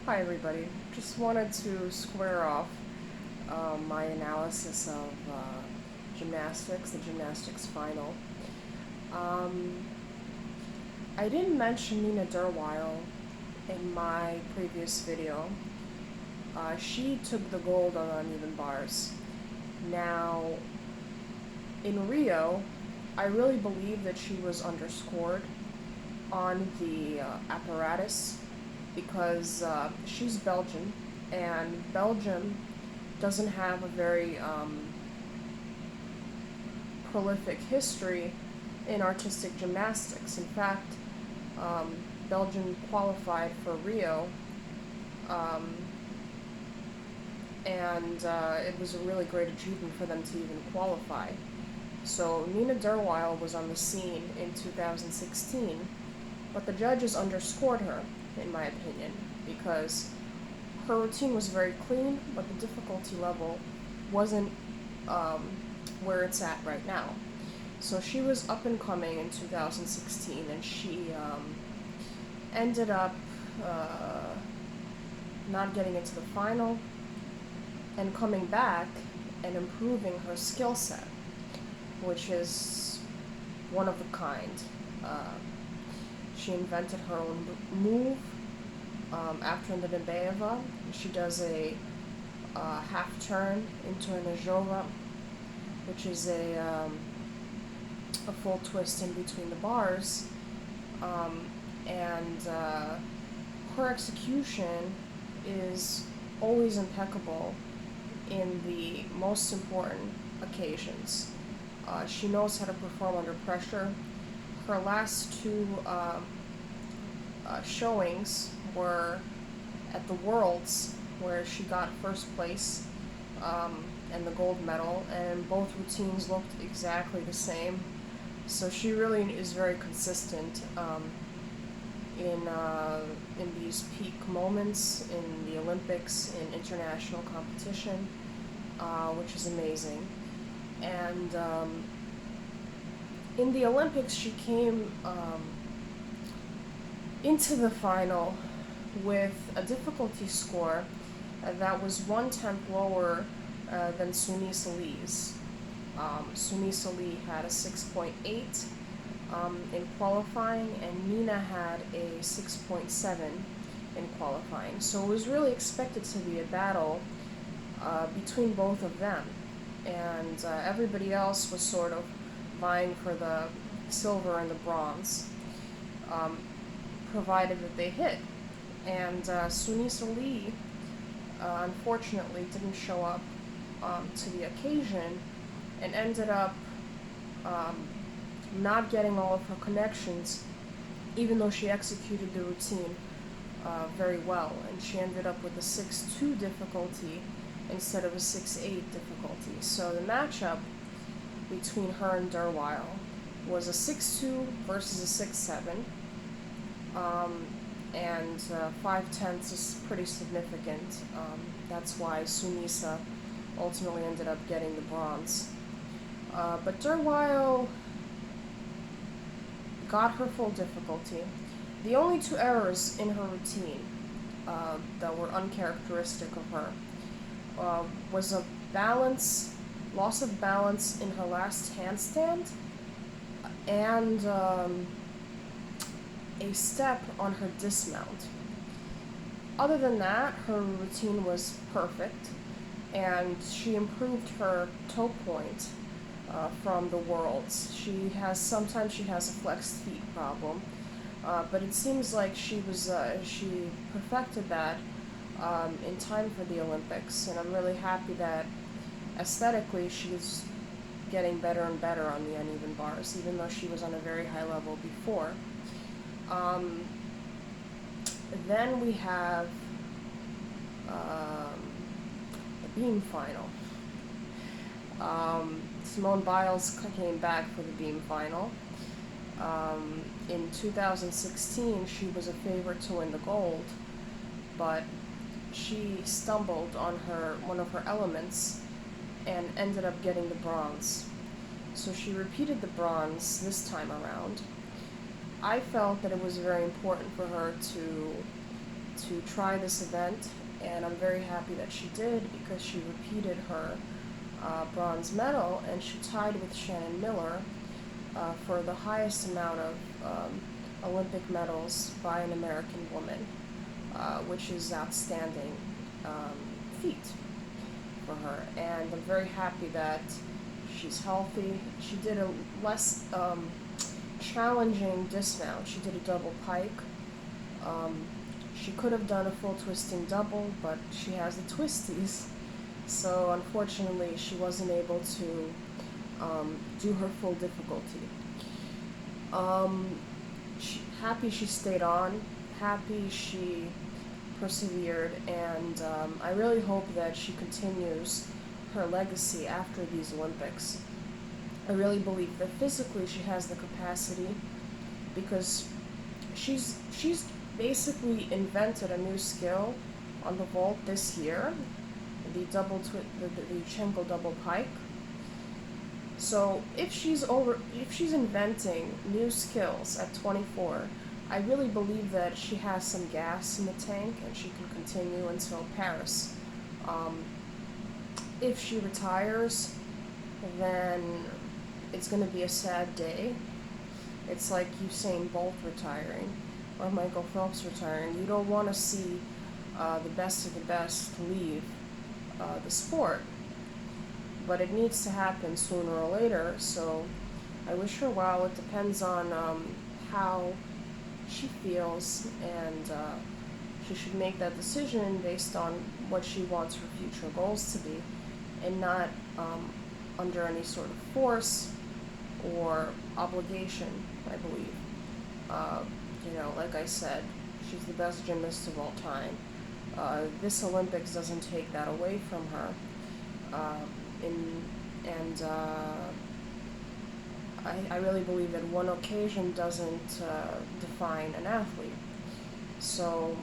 Hi everybody. Just wanted to square off my analysis of gymnastics, the gymnastics final. Um, I didn't mention Nina Derweil in my previous video. She took the gold on uneven bars. Now, in Rio, I really believe that she was underscored on the apparatus because she's Belgian, and Belgium doesn't have a very prolific history in artistic gymnastics. In fact, Belgium qualified for Rio, um, and it was a really great achievement for them to even qualify. So Nina Derweil was on the scene in 2016, but the judges underscored her, in my opinion, because her routine was very clean, but the difficulty level wasn't um, where it's at right now. So she was up and coming in 2016, and she ended up uh, not getting into the final and coming back and improving her skill set, which is one of a kind. Uh, she invented her own move after Ndebeva. She does a half turn into an Ajova, which is a full twist in between the bars, and her execution is always impeccable in the most important occasions. She knows how to perform under pressure. Her last two showings were at the Worlds, where she got first place and the gold medal, and both routines looked exactly the same. So she really is very consistent in these peak moments in the Olympics, in international competition, which is amazing. And in the Olympics, she came into the final with a difficulty score that was 1/10 lower than Sunisa Lee's. Sunisa Lee had a 6.8 in qualifying, and Nina had a 6.7 in qualifying. So it was really expected to be a battle between both of them, and everybody else was sort of vying for the silver and the bronze, um, provided that they hit. And Sunisa Lee, unfortunately, didn't show up to the occasion and ended up not getting all of her connections, even though she executed the routine very well. And she ended up with a 6.2 difficulty instead of a 6.8 difficulty. So the matchup between her and Derweil was a 6.2 versus a 6.7. And 5/10 is pretty significant. That's why Sunisa ultimately ended up getting the bronze. But Derweil got her full difficulty. The only two errors in her routine that were uncharacteristic of her was a loss of balance in her last handstand, and a step on her dismount. Other than that, her routine was perfect, and she improved her toe point from the Worlds. Sometimes she has a flexed feet problem, but it seems like she perfected that in time for the Olympics, and I'm really happy that aesthetically she's getting better and better on the uneven bars, even though she was on a very high level before. Um, then we have the beam final. Simone Biles came back for the beam final. In 2016, she was a favorite to win the gold, but she stumbled on one of her elements and ended up getting the bronze. So she repeated the bronze this time around. I felt that it was very important for her to try this event, and I'm very happy that she did because she repeated her bronze medal, and she tied with Shannon Miller for the highest amount of Olympic medals by an American woman, which is outstanding feat for her. And I'm very happy that she's healthy. She did a less challenging dismount. She did a double pike. She could have done a full twisting double, but she has the twisties. So unfortunately, she wasn't able to do her full difficulty. Happy she stayed on, happy she persevered, and I really hope that she continues her legacy after these Olympics. I really believe that physically she has the capacity, because she's basically invented a new skill on the vault this year, the Yurchenko double pike. So if she's inventing new skills at 24, I really believe that she has some gas in the tank and she can continue until Paris. If she retires, then it's going to be a sad day. It's like Usain Bolt retiring or Michael Phelps retiring. You don't want to see the best of the best leave the sport, but it needs to happen sooner or later. So I wish her well. It depends on how she feels, and she should make that decision based on what she wants her future goals to be, and not under any sort of force or obligation, I believe. Like I said, she's the best gymnast of all time. This Olympics doesn't take that away from her. I really believe that one occasion doesn't define an athlete. So,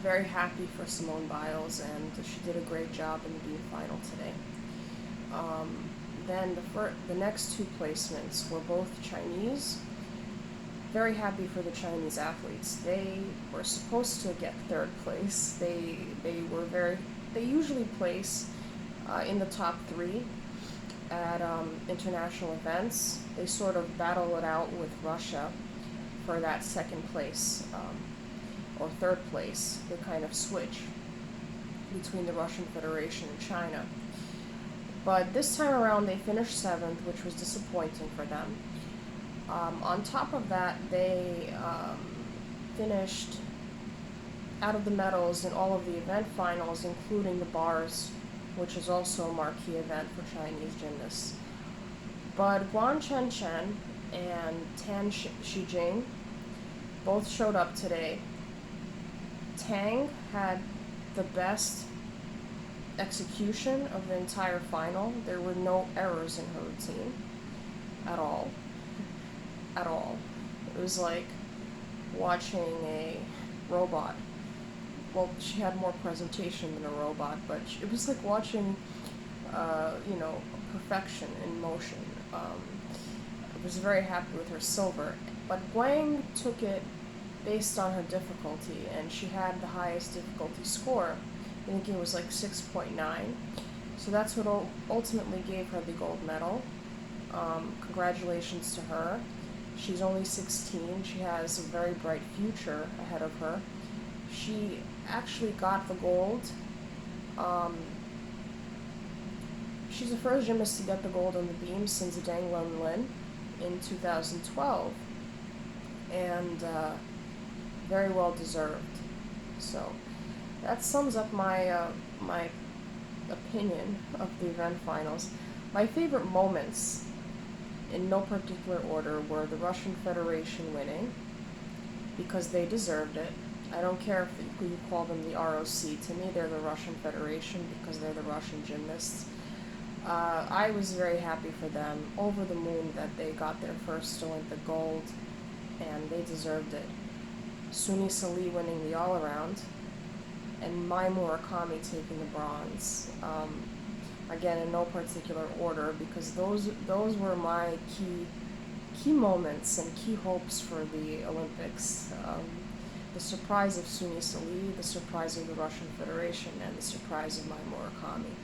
very happy for Simone Biles, and she did a great job in the beam final today. Then the next two placements were both Chinese. Very happy for the Chinese athletes. They were supposed to get third place. They usually place in the top three at international events. They sort of battle it out with Russia for that second place or third place. They kind of switch between the Russian Federation and China. But this time around they finished seventh, which was disappointing for them. On top of that, they finished out of the medals in all of the event finals, including the bars, which is also a marquee event for Chinese gymnasts. But Guan Chen and Tan Shijing both showed up today. Tang had the best execution of the entire final. There were no errors in her routine at all. At all. It was like watching a robot. Well, she had more presentation than a robot, but it was like watching, perfection in motion. I was very happy with her silver. But Guang took it based on her difficulty, and she had the highest difficulty score. I think it was like 6.9. So that's what ultimately gave her the gold medal. Congratulations to her. She's only 16. She has a very bright future ahead of her. She actually got the gold. She's the first gymnast to get the gold on the beam since Deng Lin in 2012. And very well deserved. So that sums up my my opinion of the event finals. My favorite moments, in no particular order, were the Russian Federation winning, because they deserved it. I don't care if you call them the ROC. To me, they're the Russian Federation because they're the Russian gymnasts. I was very happy for them, over the moon that they got their first Olympic gold, and they deserved it. Suni Sali winning the all-around, and Mai Murakami taking the bronze. Again, in no particular order, because those were my key moments and key hopes for the Olympics. the surprise of Sunni Salih, the surprise of the Russian Federation, and the surprise of Mai Murakami.